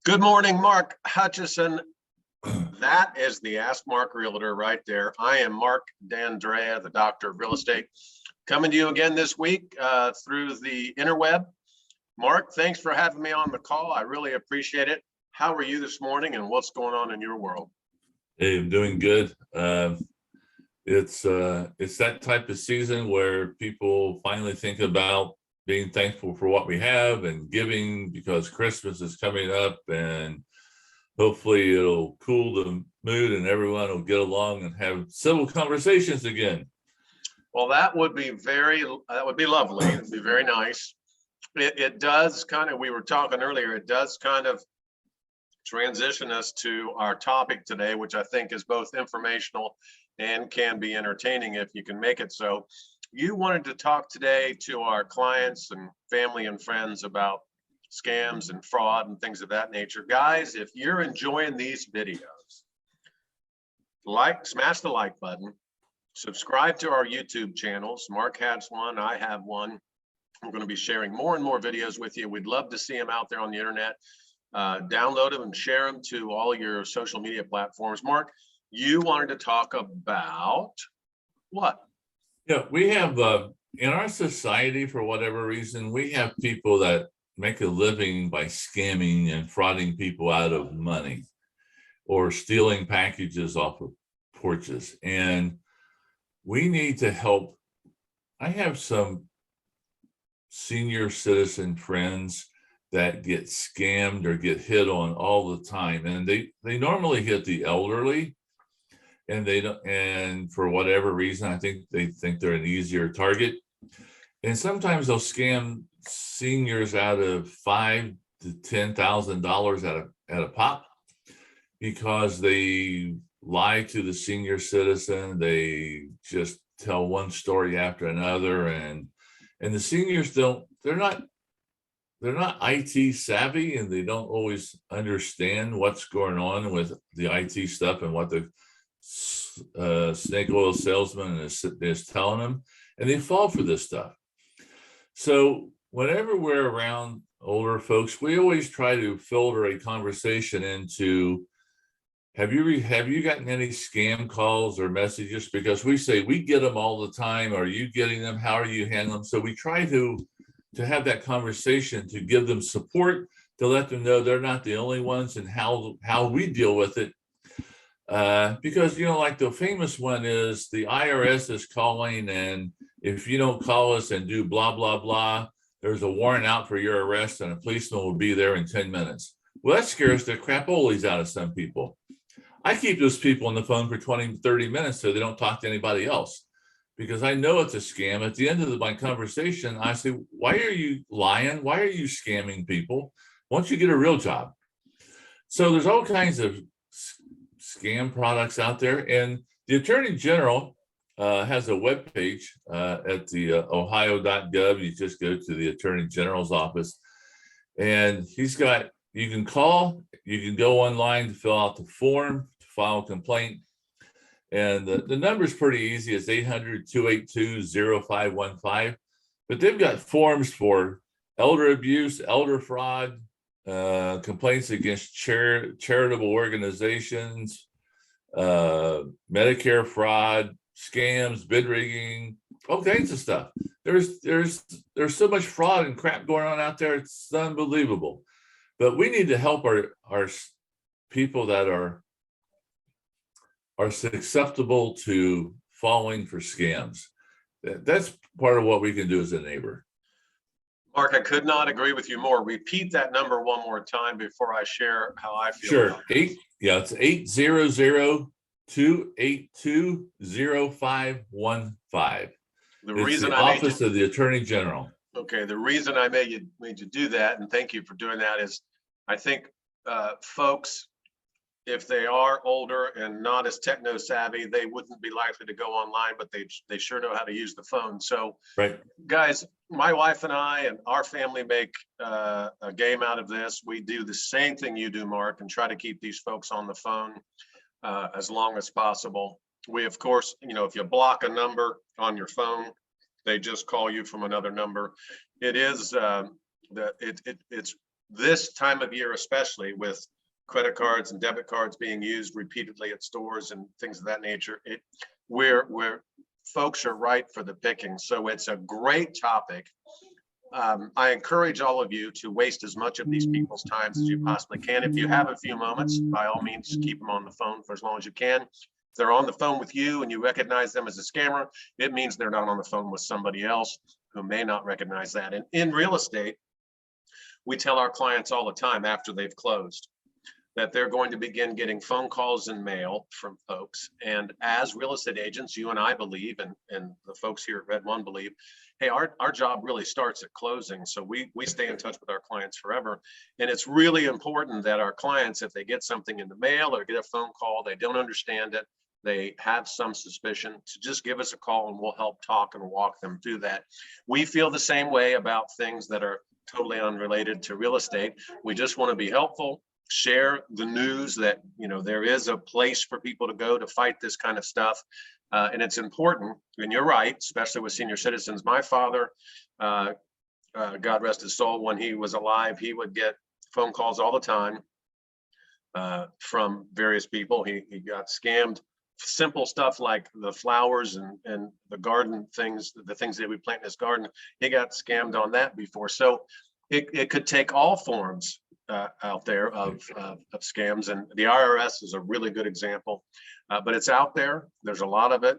Good morning, Mark Hutchison. That is the Ask Mark Realtor right there. I am Mark D'Andrea, the Doctor of Real Estate, coming to you again this week through the interweb. Mark, thanks for having me on the call. I really appreciate it. How are you this morning and what's going on in your world? Hey, I'm doing good. It's that type of season where people finally think about being thankful for what we have and giving, because Christmas is coming up and hopefully it'll cool the mood and everyone will get along and have civil conversations again. Well, that would be lovely. It'd be very nice. It does kind of, we were talking earlier, it does kind of transition us to our topic today, which I think is both informational and can be entertaining if you can make it so. You wanted to talk today to our clients and family and friends about scams and fraud and things of that nature. Guys, if you're enjoying these videos, smash the like button, subscribe to our YouTube channels. Mark has one, I have one. I'm going to be sharing more and more videos with you. We'd love to see them out there on the internet. Download them and share them to all your social media platforms. Mark, you wanted to talk about what? Yeah, we have in our society, for whatever reason, we have people that make a living by scamming and frauding people out of money or stealing packages off of porches. And we need to help. I have some senior citizen friends that get scammed or get hit on all the time. And they normally hit the elderly. And they don't, and for whatever reason, I think they think they're an easier target. And sometimes they'll scam seniors out of $5,000 to $10,000 at a pop, because they lie to the senior citizen. They just tell one story after another, and the seniors they're not IT savvy, and they don't always understand what's going on with the IT stuff and what the snake oil salesman is telling them, and they fall for this stuff. So whenever we're around older folks, we always try to filter a conversation into, have you gotten any scam calls or messages? Because we say we get them all the time. Are you getting them? How are you handling them? So we try to have that conversation, to give them support, to let them know they're not the only ones, and how we deal with it. Because, like the famous one is the IRS is calling, and if you don't call us and do blah, blah, blah, there's a warrant out for your arrest and a policeman will be there in 10 minutes. Well, that scares the crapolies out of some people. I keep those people on the phone for 20, 30 minutes so they don't talk to anybody else, because I know it's a scam. At the end of my conversation, I say, why are you lying? Why are you scamming people? Why don't you get a real job? So there's all kinds of scam products out there, and the Attorney General has a webpage at the ohio.gov. You just go to the Attorney General's office, and you can call, you can go online to fill out the form to file a complaint, and the number is pretty easy. It's 800-282-0515, but they've got forms for elder abuse, elder fraud, complaints against charitable organizations, Medicare fraud, scams, bid rigging, all kinds of stuff. There's so much fraud and crap going on out there. It's unbelievable. But we need to help our people that are susceptible to falling for scams. That's part of what we can do as a neighbor. Mark, I could not agree with you more. Repeat that number one more time before I share how I feel. Sure. It's 800-282-0515. It's the office of the Attorney General. Okay, the reason I made you do that, and thank you for doing that, is I think folks, if they are older and not as techno savvy, they wouldn't be likely to go online, but they sure know how to use the phone. So, right, guys, my wife and I and our family make a game out of this. We do the same thing you do, Mark, and try to keep these folks on the phone as long as possible. We, of course, if you block a number on your phone, they just call you from another number. It is it's this time of year, especially with credit cards and debit cards being used repeatedly at stores and things of that nature, where folks are ripe for the picking. So it's a great topic. I encourage all of you to waste as much of these people's times as you possibly can. If you have a few moments, by all means, keep them on the phone for as long as you can. If they're on the phone with you and you recognize them as a scammer, it means they're not on the phone with somebody else who may not recognize that. And in real estate, we tell our clients all the time after they've closed that they're going to begin getting phone calls and mail from folks. And as real estate agents, you and I believe, and the folks here at Red One believe, hey, our job really starts at closing. So we stay in touch with our clients forever. And it's really important that our clients, if they get something in the mail or get a phone call, they don't understand it, they have some suspicion, to just give us a call and we'll help talk and walk them through that. We feel the same way about things that are totally unrelated to real estate. We just want to be helpful, share the news that, you know, there is a place for people to go to fight this kind of stuff. And it's important, and you're right, especially with senior citizens. My father, God rest his soul, when he was alive, he would get phone calls all the time from various people. He got scammed. Simple stuff like the flowers and the garden things, the things that we plant in his garden, he got scammed on that before. So it could take all forms out there of scams, and the IRS is a really good example, but it's out there. There's a lot of it.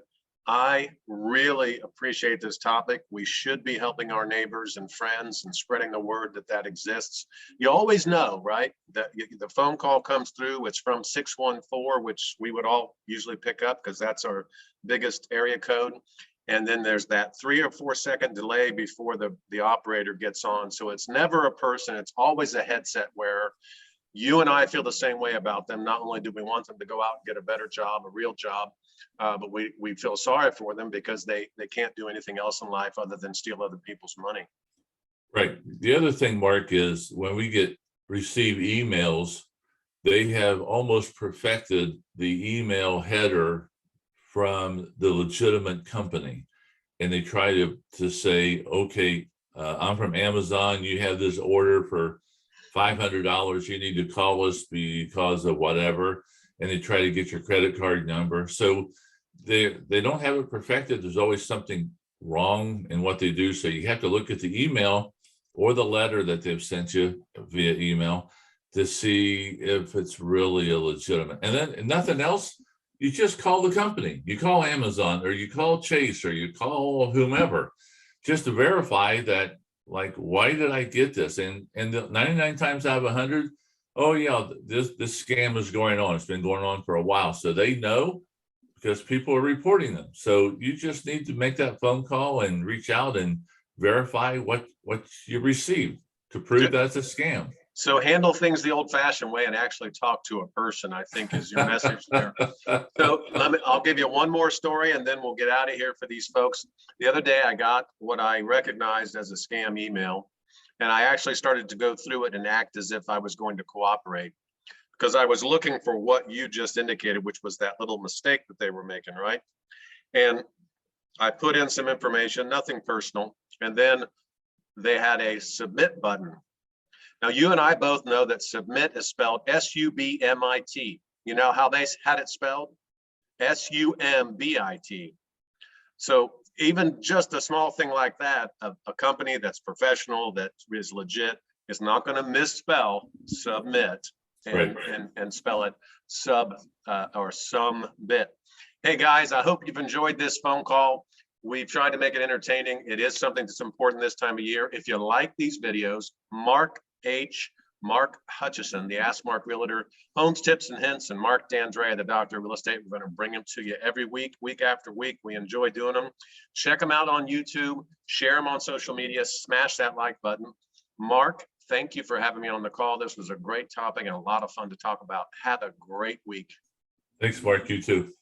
I really appreciate this topic. We should be helping our neighbors and friends and spreading the word that that exists. You always know, right, that the phone call comes through, it's from 614, which we would all usually pick up because that's our biggest area code. And then there's that 3 or 4 second delay before the operator gets on. So it's never a person, it's always a headset wearer. You and I feel the same way about them. Not only do we want them to go out and get a better job, a real job, but we feel sorry for them because they can't do anything else in life other than steal other people's money. Right. The other thing, Mark, is when we receive emails, they have almost perfected the email header from the legitimate company. And they try to say, okay, I'm from Amazon, you have this order for $500, you need to call us because of whatever. And they try to get your credit card number. So they don't have it perfected. There's always something wrong in what they do. So you have to look at the email or the letter that they've sent you via email to see if it's really a legitimate. And then nothing else, you just call the company. You call Amazon or you call Chase or you call whomever just to verify that, like, why did I get this? And the 99 times out of 100, oh yeah, this scam is going on. It's been going on for a while. So they know because people are reporting them. So you just need to make that phone call and reach out and verify what you received to prove that's a scam. So handle things the old-fashioned way and actually talk to a person, I think, is your message there. So I'll give you one more story and then we'll get out of here for these folks. The other day I got what I recognized as a scam email, and I actually started to go through it and act as if I was going to cooperate because I was looking for what you just indicated, which was that little mistake that they were making, right? And I put in some information, nothing personal, and then they had a submit button. Now, you and I both know that submit is spelled S-U-B-M-I-T. You know how they had it spelled? S-U-M-B-I-T. So even just a small thing like that, a company that's professional, that is legit, is not going to misspell submit and spell it sub or some bit. Hey guys, I hope you've enjoyed this phone call. We've tried to make it entertaining. It is something that's important this time of year. If you like these videos, Mark Hutchison, the Ask Mark Realtor, Homes Tips and Hints, and Mark D'Andrea, the Doctor of Real Estate. We're going to bring them to you every week, week after week. We enjoy doing them. Check them out on YouTube, share them on social media, smash that like button. Mark, thank you for having me on the call. This was a great topic and a lot of fun to talk about. Have a great week. Thanks, Mark. You too.